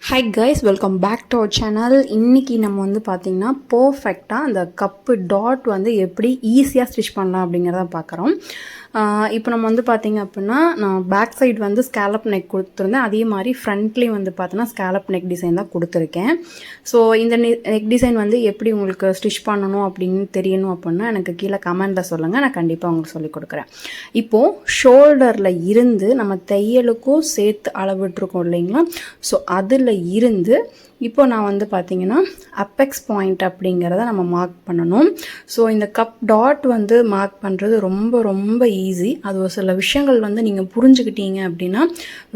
High guys, welcome back to our channel. இன்றைக்கி நம்ம வந்து பார்த்திங்கன்னா பர்ஃபெக்டாக அந்த கப்பு டாட் வந்து எப்படி ஈஸியாக ஸ்டிச் பண்ணலாம் அப்படிங்கிறத பார்க்குறோம். இப்போ நம்ம வந்து பார்த்திங்க அப்படின்னா, நான் பேக் சைடு வந்து ஸ்கேலப் நெக் கொடுத்துருந்தேன். அதே மாதிரி ஃப்ரண்ட்லேயும் வந்து பார்த்தோன்னா ஸ்கேலப் நெக் டிசைன் தான் கொடுத்துருக்கேன். ஸோ இந்த நெக் டிசைன் வந்து எப்படி உங்களுக்கு ஸ்டிச் பண்ணணும் அப்படின்னு தெரியணும் அப்படின்னா எனக்கு கீழே கமெண்ட்டில் சொல்லுங்கள், நான் கண்டிப்பாக உங்களுக்கு சொல்லிக் கொடுக்குறேன். இப்போது ஷோல்டரில் இருந்து நம்ம தையலுக்கும் சேர்த்து அளவிட்டுருக்கோம் இல்லைங்களா, ஸோ அதில் இருந்து இப்போ நான் வந்து பார்த்திங்கன்னா அப்பெக்ஸ் பாயிண்ட் அப்படிங்கிறத நம்ம மார்க் பண்ணணும். ஸோ இந்த கப் டாட் வந்து மார்க் பண்ணுறது ரொம்ப ரொம்ப ஈஸி. அது ஒரு சில விஷயங்கள் வந்து நீங்கள் புரிஞ்சுக்கிட்டீங்க அப்படின்னா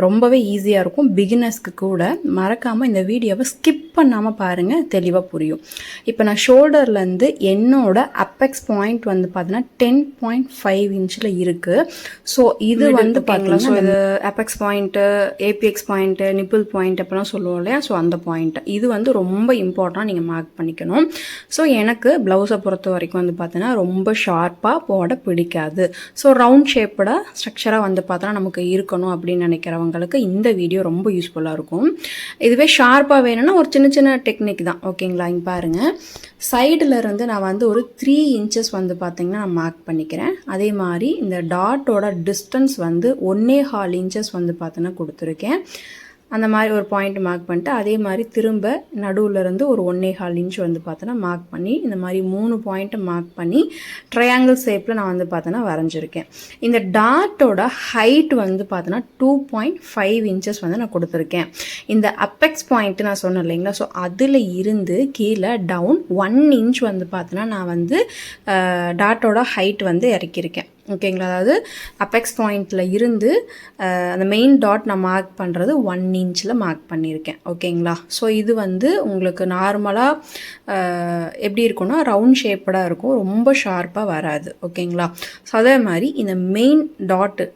ரொம்பவே ஈஸியாக இருக்கும். பிகினர்ஸ்க்கு கூட மறக்காமல் இந்த வீடியோவை ஸ்கிப் பண்ணாமல் பாருங்கள், தெளிவாக புரியும். இப்போ நான் ஷோல்டர்லேருந்து என்னோட அப்பெக்ஸ் பாயிண்ட் வந்து பார்த்தீங்கன்னா 10.5 இன்ச்சில் இருக்குது. ஸோ இது வந்து பார்த்தீங்கன்னா, ஸோ இது apex point, apex point, nipple point அப்படிலாம் சொல்லுவோம் இல்லையா, ஸோ அந்த பாயிண்ட் இது வந்து ரொம்ப இம்பார்ட்டன்ட், நீங்கள் மார்க் பண்ணிக்கணும். ஸோ எனக்கு ப்ளவுஸை பொறுத்த வரைக்கும் வந்து பார்த்தீங்கன்னா ரொம்ப ஷார்ப்பாக போட பிடிக்காது. ஸோ ரவுண்ட் ஷேப்போட ஸ்ட்ரக்சராக வந்து பார்த்தோன்னா நமக்கு இருக்கணும் அப்படின்னு நினைக்கிறவங்களுக்கு இந்த வீடியோ ரொம்ப யூஸ்ஃபுல்லாக இருக்கும். இதுவே ஷார்ப்பாக வேணும்னா ஒரு சின்ன சின்ன டெக்னிக் தான், ஓகேங்களா. இங்கே பாருங்கள், சைடில் இருந்து நான் வந்து ஒரு 3 இன்ச்சஸ் வந்து பார்த்திங்கன்னா நான் மார்க் பண்ணிக்கிறேன். அதே மாதிரி இந்த டாட்டோட டிஸ்டன்ஸ் வந்து 1.25 இன்ச்சஸ் வந்து பார்த்தோன்னா கொடுத்துருக்கேன். அந்த மாதிரி ஒரு பாயிண்ட் மார்க் பண்ணிட்டு அதே மாதிரி திரும்ப நடுவில் இருந்து ஒரு 1.25 இன்ச் வந்து பார்த்தோன்னா மார்க் பண்ணி இந்த மாதிரி 3 பாயிண்ட்டை மார்க் பண்ணி ட்ரையாங்கிள் ஷேப்பில் நான் வந்து பார்த்தோன்னா வரைஞ்சிருக்கேன். இந்த டாட்டோட ஹைட் வந்து பார்த்தோன்னா 2.5 இன்ச்சஸ் வந்து நான் கொடுத்துருக்கேன். இந்த அப்பெக்ஸ் பாயிண்ட்டு நான் சொன்னேன் இல்லைங்களா, ஸோ அதில் இருந்து கீழே டவுன் 1 இன்ச் வந்து பார்த்தோன்னா நான் வந்து டாட்டோட ஹைட் வந்து இறக்கியிருக்கேன், ஓகேங்களா. அதாவது அப்பெக்ஸ் பாயிண்டில் இருந்து அந்த மெயின் டாட் நான் மார்க் பண்ணுறது 1 இன்ச்சில் மார்க் பண்ணியிருக்கேன், ஓகேங்களா. ஸோ இது வந்து உங்களுக்கு நார்மலாக எப்படி இருக்குன்னா ரவுண்ட் ஷேப்படாக இருக்கும், ரொம்ப ஷார்ப்பாக வராது, ஓகேங்களா. ஸோ அதே மாதிரி இந்த மெயின் டாட்டு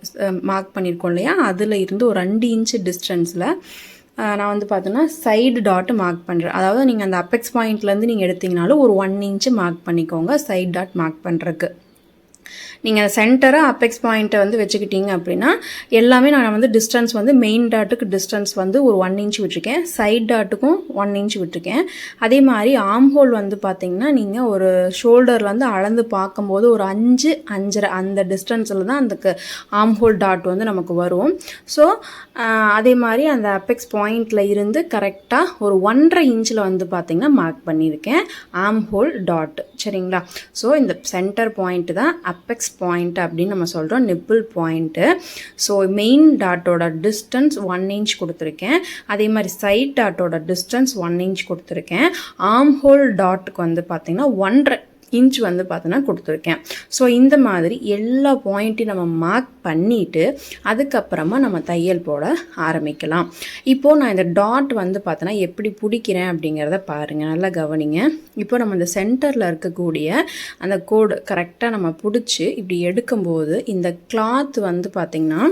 மார்க் பண்ணியிருக்கோம் இல்லையா, அதில் இருந்து ஒரு 2 இன்ச்சு டிஸ்டன்ஸில் நான் வந்து பார்த்தோன்னா சைடு டாட்டு மார்க் பண்ணுறேன். அதாவது நீங்கள் அந்த அப்பெக்ஸ் பாயிண்ட்லேருந்து நீங்கள் எடுத்திங்கனாலும் ஒரு 1 இன்ச்சு மார்க் பண்ணிக்கோங்க சைடு டாட் மார்க் பண்ணுறதுக்கு. நீங்கள் சென்டராக அப்பெக்ஸ் பாயிண்ட்டை வந்து வச்சுக்கிட்டீங்க அப்படின்னா எல்லாமே நான் வந்து டிஸ்டன்ஸ் வந்து மெயின் டாட்டுக்கு டிஸ்டன்ஸ் வந்து ஒரு 1 இன்ச் விட்டுருக்கேன், சைட் டாட்டுக்கும் 1 இன்ச் விட்டுருக்கேன். அதே மாதிரி ஆம் ஹோல் வந்து பார்த்திங்கன்னா நீங்கள் ஒரு ஷோல்டர் வந்து அளந்து பார்க்கும்போது ஒரு 5-5.5 அந்த டிஸ்டன்ஸில் தான் அந்த ஆம் ஹோல் டாட் வந்து நமக்கு வரும். ஸோ அதே மாதிரி அந்த அப்பெக்ஸ் பாயிண்டில் இருந்து கரெக்டாக ஒரு 1.5 இன்ச்சில் வந்து பார்த்திங்கன்னா மார்க் பண்ணியிருக்கேன் ஆம் ஹோல் டாட், சரிங்களா. ஸோ இந்த சென்டர் பாயிண்ட் தான் அப்பெக்ஸ் பாயிண்ட் அப்படின்னு நம்ம சொல்கிறோம், நிப்பிள் பாயிண்ட்டு. ஸோ மெயின் டாட்டோட டிஸ்டன்ஸ் 1 இன்ச் கொடுத்துருக்கேன். அதே மாதிரி சைட் டாட்டோட டிஸ்டன்ஸ் 1 இன்ச் கொடுத்துருக்கேன். ஆம் ஹோல் டாட்டுக்கு வந்து பார்த்திங்கன்னா 1.5 இன்ச் வந்து பார்த்தோன்னா கொடுத்துருக்கேன். ஸோ இந்த மாதிரி எல்லா பாயிண்ட்டையும் நம்ம மார்க் பண்ணிவிட்டு அதுக்கப்புறமா நம்ம தையல் போட ஆரம்பிக்கலாம். இப்போது நான் இந்த டாட் வந்து பார்த்தோன்னா எப்படி பிடிக்கிறேன் அப்படிங்கிறத பாருங்கள், நல்லா கவனிங்க. இப்போ நம்ம இந்த சென்டரில் இருக்கக்கூடிய அந்த கோடு கரெக்டாக நம்ம பிடிச்சி இப்படி எடுக்கும்போது இந்த கிளாத் வந்து பார்த்திங்கன்னா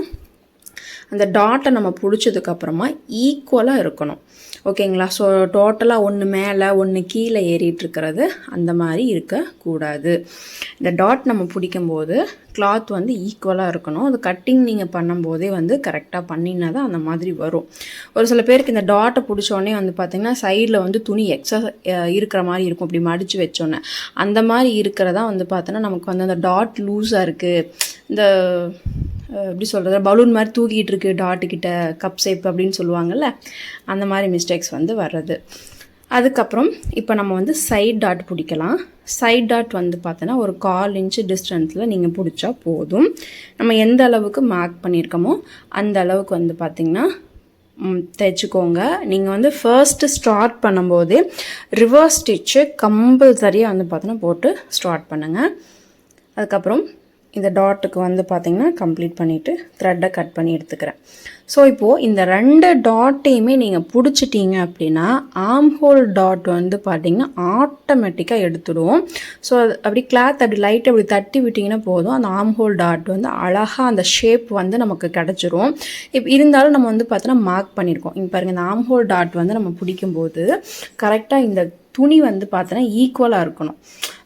அந்த டாட்டை நம்ம பிடிச்சதுக்கப்புறமா ஈக்குவலாக இருக்கணும், ஓகேங்களா. ஸோ டோட்டலாக ஒன்று மேலே ஒன்று கீழே ஏறிட்டுருக்கிறது அந்த மாதிரி இருக்கக்கூடாது. இந்த டாட் நம்ம பிடிக்கும்போது கிளாத் வந்து ஈக்குவலாக இருக்கணும். அது கட்டிங் நீங்கள் பண்ணும்போதே வந்து கரெக்டாக பண்ணினா தான் அந்த மாதிரி வரும். ஒரு சில பேருக்கு இந்த டாட்டை பிடிச்சோடனே வந்து பார்த்திங்கன்னா சைடில் வந்து துணி எக்ஸா இருக்கிற மாதிரி இருக்கும், இப்படி மடித்து வச்சோன்னே அந்த மாதிரி இருக்கிறதா வந்து பார்த்தோன்னா நமக்கு வந்து அந்த டாட் லூஸாக இருக்குது, இந்த எப்படி சொல்கிறது பலூன் மாதிரி தூக்கிட்டு இருக்குது டாட்டுக்கிட்ட கப் ஷேப் அப்படின்னு சொல்லுவாங்கள்ல, அந்த மாதிரி மிஸ்டேக்ஸ் வந்து வர்றது. அதுக்கப்புறம் இப்போ நம்ம வந்து சைட் டாட் பிடிக்கலாம். சைட் டாட் வந்து பார்த்தோன்னா ஒரு 1/4 இன்ச்சு டிஸ்டன்ஸில் நீங்கள் பிடிச்சா போதும். நம்ம எந்த அளவுக்கு மார்க் பண்ணியிருக்கோமோ அந்த அளவுக்கு வந்து பார்த்திங்கன்னா தைச்சிக்கோங்க. நீங்கள் வந்து ஃபர்ஸ்ட்டு ஸ்டார்ட் பண்ணும்போதே ரிவர்ஸ் ஸ்டிச்சு கம்பல்சரியாக வந்து பார்த்தோன்னா போட்டு ஸ்டார்ட் பண்ணுங்கள். அதுக்கப்புறம் இந்த டாட்டுக்கு வந்து பார்த்திங்கன்னா கம்ப்ளீட் பண்ணிவிட்டு த்ரெட்டை கட் பண்ணி எடுத்துக்கிறேன். ஸோ இப்போது இந்த 2 டாட்டையுமே நீங்கள் பிடிச்சிட்டிங்க அப்படின்னா ஆம் ஹோல் டாட் வந்து பார்த்திங்கன்னா ஆட்டோமேட்டிக்காக எடுத்துடுவோம். ஸோ அது அப்படி கிளாத் அப்படி லைட்டை அப்படி தட்டி விட்டிங்கன்னா போதும், அந்த ஆம் ஹோல் டாட் வந்து அழகாக அந்த ஷேப் வந்து நமக்கு கிடச்சிரும். இப்போ இருந்தாலும் நம்ம வந்து பார்த்தோன்னா மார்க் பண்ணியிருக்கோம். இங்கே பாருங்கள், இந்த ஆம் ஹோல் டாட் வந்து நம்ம பிடிக்கும்போது கரெக்டாக இந்த துணி வந்து பார்த்தோன்னா ஈக்குவலாக இருக்கணும்,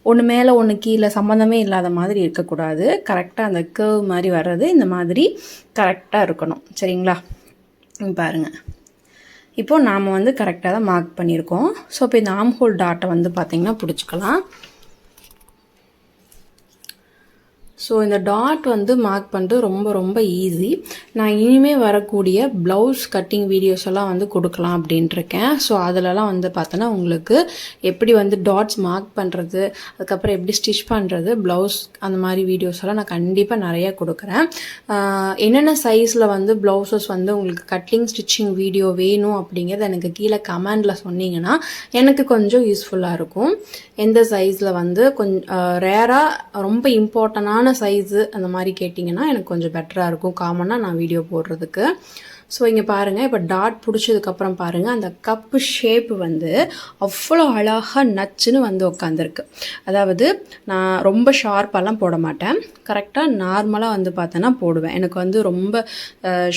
ஒன்று மேலே ஒன்று கீழே சம்மந்தமே இல்லாத மாதிரி இருக்கக்கூடாது. கரெக்டாக அந்த கர்வ் மாதிரி வர்றது இந்த மாதிரி கரெக்டாக இருக்கணும், சரிங்களா. பாருங்கள், இப்போது நாம் வந்து கரெக்டாக தான் மார்க் பண்ணியிருக்கோம். ஸோ இப்போ இந்த ஆர்ம் ஹோல் டாட்டை வந்து பார்த்திங்கன்னா பிடிச்சிக்கலாம். ஸோ இந்த டாட் வந்து மார்க் பண்ணுறது ரொம்ப ரொம்ப ஈஸி. நான் இனிமேல் வரக்கூடிய ப்ளவுஸ் கட்டிங் வீடியோஸ் எல்லாம் வந்து கொடுக்கலாம் அப்படின்ட்டுருக்கேன். ஸோ அதிலலாம் வந்து பார்த்தோன்னா உங்களுக்கு எப்படி வந்து டாட்ஸ் மார்க் பண்ணுறது, அதுக்கப்புறம் எப்படி ஸ்டிச் பண்ணுறது, ப்ளவுஸ் அந்த மாதிரி வீடியோஸ் எல்லாம் நான் கண்டிப்பாக நிறையா கொடுக்குறேன். என்னென்ன சைஸில் வந்து ப்ளவுசஸ் வந்து உங்களுக்கு கட்டிங் ஸ்டிச்சிங் வீடியோ வேணும் அப்படிங்கிறது எனக்கு கீழே கமெண்டில் சொன்னீங்கன்னா எனக்கு கொஞ்சம் யூஸ்ஃபுல்லாக இருக்கும். எந்த சைஸில் வந்து கொஞ்சம் ரேராக ரொம்ப இம்பார்ட்டண்டான சைஸு அந்த மாதிரி கேட்டிங்கன்னா எனக்கு கொஞ்சம் பெட்டராக இருக்கும் காமனாக நான் வீடியோ போடுறதுக்கு. ஸோ இங்கே பாருங்கள், இப்போ டாட் பிடிச்சதுக்கப்புறம் பாருங்கள் அந்த கப்பு ஷேப்பு வந்து அவ்வளோ அழகாக நச்சுன்னு வந்து உட்காந்துருக்கு. அதாவது நான் ரொம்ப ஷார்ப்பாலாம் போட மாட்டேன், கரெக்டாக நார்மலாக வந்து பார்த்தேன்னா போடுவேன். எனக்கு வந்து ரொம்ப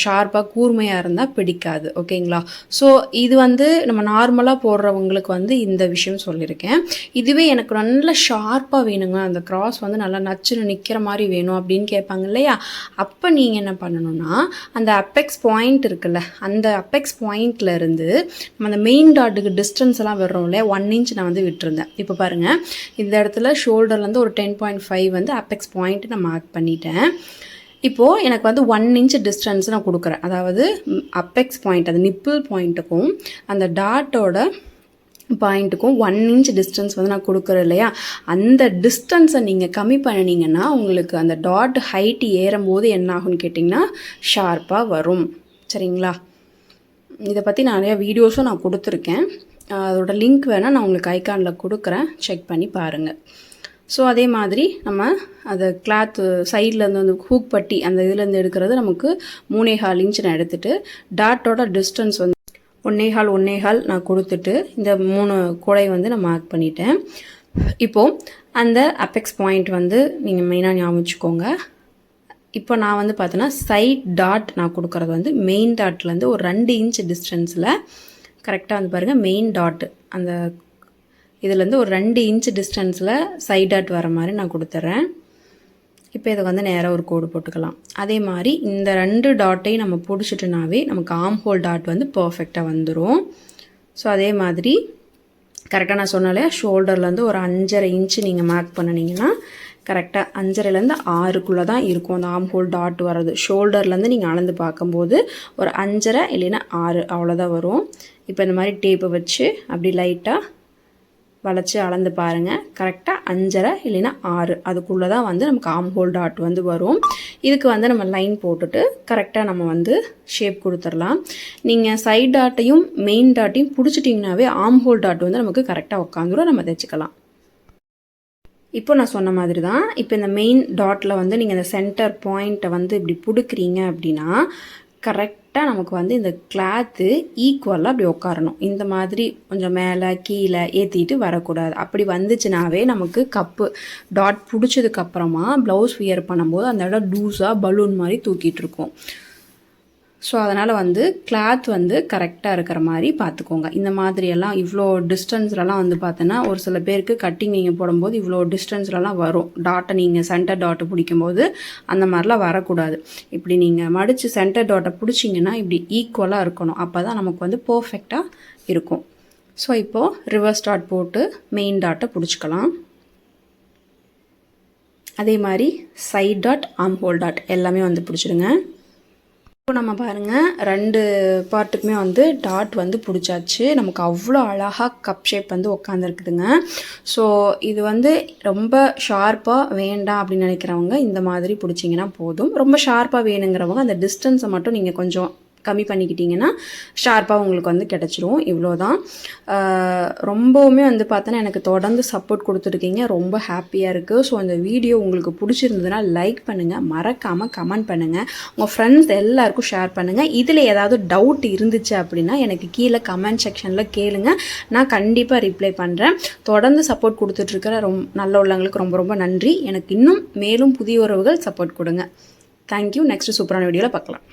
ஷார்ப்பாக கூர்மையாக இருந்தால் பிடிக்காது, ஓகேங்களா? ஸோ இது வந்து நம்ம நார்மலாக போடுறவங்களுக்கு வந்து இந்த விஷயம் சொல்லியிருக்கேன். இதுவே எனக்கு நல்ல ஷார்ப்பாக வேணுங்க, அந்த கிராஸ் வந்து நல்லா நச்சுன்னு நிற்கிற மாதிரி வேணும் அப்படின்னு கேட்பாங்க இல்லையா? அப்போ நீங்கள் என்ன பண்ணணும்னா அந்த அப்பெக்ஸ் பாயிண்ட் இருக்குல்ல, அந்த அப்பெக்ஸ் பாயிண்ட்ல இருந்து நம்ம அந்த மெயின் டாட்டுக்கு டிஸ்டன்ஸ் எல்லாம் வர்றோம் இல்லையா, 1 இன்ச் நான் வந்து விட்டுருந்தேன். இப்போ பாருங்கள், இந்த இடத்துல ஷோல்டர்லேருந்து ஒரு 10.5 வந்து அப்பெக்ஸ் பாயிண்ட் நான் மார்க் பண்ணிட்டேன். இப்போது எனக்கு வந்து 1 இன்ச் டிஸ்டன்ஸ் நான் கொடுக்குறேன். அதாவது அப்பெக்ஸ் பாயிண்ட் அந்த நிப்பிள் பாயிண்ட்டுக்கும் அந்த டாட்டோட பாயிண்ட்டுக்கும் 1 இன்ச் டிஸ்டன்ஸ் வந்து நான் கொடுக்குறேன் இல்லையா, அந்த டிஸ்டன்ஸை நீங்கள் கம்மி பண்ணினீங்கன்னா உங்களுக்கு அந்த டாட் ஹைட் ஏறும்போது என்ன ஆகும்னு கேட்டிங்கன்னா ஷார்ப்பாக வரும். சரிங்களா? இதை பற்றி நிறையா வீடியோஸும் நான் கொடுத்துருக்கேன். அதோட லிங்க் வேணால் நான் உங்களுக்கு ஐகானில் கொடுக்குறேன், செக் பண்ணி பாருங்கள். ஸோ அதே மாதிரி நம்ம அதை கிளாத்து சைட்லேருந்து வந்து ஹூக் பட்டி அந்த இதுலேருந்து எடுக்கிறது நமக்கு 3.25 இன்ச் நான் எடுத்துகிட்டு டாட்டோட டிஸ்டன்ஸ் வந்து 1.25 நான் கொடுத்துட்டு இந்த 3 கோடை வந்து நான் மார்க் பண்ணிட்டேன். இப்போது அந்த அப்பெக்ஸ் பாயிண்ட் வந்து நீங்கள் மெயினாக ஞாபகம் வச்சுக்கோங்க. இப்போ நான் வந்து பார்த்தோன்னா சைட் டாட் நான் கொடுக்குறது வந்து மெயின் டாட்லேருந்து ஒரு 2 இன்ச் டிஸ்டன்ஸில் கரெக்டாக வந்து பாருங்கள், மெயின் டாட் அந்த இதுலேருந்து ஒரு 2 இன்ச் டிஸ்டன்ஸில் சைட் டாட் வர மாதிரி நான் கொடுத்துட்றேன். இப்போ இதை வந்து நேராக ஒரு கோடு போட்டுக்கலாம். அதே மாதிரி இந்த 2 டாட்டையும் நம்ம பிடிச்சிட்டுனாவே நமக்கு ஆர்ம் ஹோல் டாட் வந்து பர்ஃபெக்டாக வந்துடும். ஸோ அதே மாதிரி கரெக்டாக நான் சொன்னாலே ஷோல்டர்லேருந்து ஒரு 5.5 இன்ச்சு நீங்கள் மார்க் பண்ணினீங்கன்னா கரெக்டாக 5.5லேருந்து 6க்குள்ளே தான் இருக்கும் அந்த ஆர்ம் ஹோல் டாட் வர்றது. ஷோல்டர்லேருந்து நீங்கள் அளந்து பார்க்கும்போது ஒரு 5.5 இல்லைன்னா 6 அவ்வளோதான் வரும். இப்போ இந்த மாதிரி டேப்பை வச்சு அப்படி லைட்டாக வளைச்சி அளந்து பாருங்கள், கரெக்டாக 5.5 இல்லைன்னா 6 அதுக்குள்ளே தான் வந்து நமக்கு ஆர்ம் ஹோல் டாட் வந்து வரும். இதுக்கு வந்து நம்ம லைன் போட்டுட்டு கரெக்டாக நம்ம வந்து ஷேப் கொடுத்துடலாம். நீங்கள் சைட் டாட்டையும் மெயின் டாட்டையும் பிடிச்சிட்டிங்கனாவே ஆர்ம் ஹோல் டாட் வந்து நமக்கு கரெக்டாக உட்காந்துரும், நம்ம தைச்சிக்கலாம். இப்போ நான் சொன்ன மாதிரி தான், இப்போ இந்த மெயின் டாட்டில் வந்து நீங்கள் இந்த சென்டர் பாயிண்ட்டை வந்து இப்படி பிடிக்கிறீங்க அப்படின்னா கரெக்டாக நமக்கு வந்து இந்த கிளாத்து ஈக்குவலாக அப்படி உட்காரணும். இந்த மாதிரி கொஞ்சம் மேலே கீழே ஏற்றிட்டு வரக்கூடாது. அப்படி வந்துச்சுனாவே நமக்கு கப்பு டாட் பிடிச்சதுக்கப்புறமா ப்ளவுஸ் வியர் பண்ணும்போது அந்த இடம் லூஸாக பலூன் மாதிரி தூக்கிட்டு இருக்கும். ஸோ அதனால் வந்து கிளாத் வந்து கரெக்டாக இருக்கிற மாதிரி பார்த்துக்கோங்க. இந்த மாதிரியெல்லாம் இவ்வளோ டிஸ்டன்ஸ்லலாம் வந்து பார்த்தோன்னா ஒரு சில பேருக்கு கட்டிங் நீங்கள் போடும்போது இவ்வளோ டிஸ்டன்ஸ்லலாம் வரும். டாட்டை நீங்கள் சென்டர் டாட்டை பிடிக்கும்போது அந்த மாதிரிலாம் வரக்கூடாது. இப்படி நீங்கள் மடித்து சென்டர் டாட்டை பிடிச்சிங்கன்னா இப்படி ஈக்குவலாக இருக்கணும். அப்போ தான் நமக்கு வந்து பர்ஃபெக்டாக இருக்கும். ஸோ இப்போது ரிவர்ஸ் டாட் போட்டு மெயின் டாட்டை பிடிச்சிக்கலாம். அதே மாதிரி side dot arm whole dot எல்லாமே வந்து பிடிச்சிடுங்க. இப்போ நம்ம பாருங்கள் 2 பார்ட்டுக்குமே வந்து டாட் வந்து பிடிச்சாச்சு. நமக்கு அவ்வளோ அழகாக கப் ஷேப் வந்து உட்காந்துருக்குதுங்க. ஸோ இது வந்து ரொம்ப ஷார்ப்பாக வேண்டாம் அப்படின்னு நினைக்கிறவங்க இந்த மாதிரி பிடிச்சிங்கன்னா போதும். ரொம்ப ஷார்ப்பாக வேணுங்கிறவங்க அந்த டிஸ்டன்ஸை மட்டும் நீங்கள் கொஞ்சம் கம்மி பண்ணிக்கிட்டிங்கன்னா ஷார்ப்பாக உங்களுக்கு வந்து கிடச்சிரும். இவ்வளோ தான். ரொம்பவுமே வந்து பார்த்தோன்னா எனக்கு தொடர்ந்து சப்போர்ட் கொடுத்துருக்கீங்க, ரொம்ப ஹாப்பியாக இருக்குது. ஸோ அந்த வீடியோ உங்களுக்கு பிடிச்சிருந்ததுன்னா லைக் பண்ணுங்கள், மறக்காமல் கமெண்ட் பண்ணுங்கள், உங்கள் ஃப்ரெண்ட்ஸ் எல்லாருக்கும் ஷேர் பண்ணுங்கள். இதில் ஏதாவது டவுட் இருந்துச்சு அப்படின்னா எனக்கு கீழே கமெண்ட் செக்ஷனில் கேளுங்க, நான் கண்டிப்பாக ரிப்ளை பண்ணுறேன். தொடர்ந்து சப்போர்ட் கொடுத்துட்ருக்கிற நல்ல உள்ளவங்களுக்கு ரொம்ப ரொம்ப நன்றி. எனக்கு இன்னும் மேலும் புதிய உறவுகள் சப்போர்ட் கொடுங்க. தேங்க்யூ. நெக்ஸ்ட் சூப்பரான வீடியோவில் பார்க்கலாம்.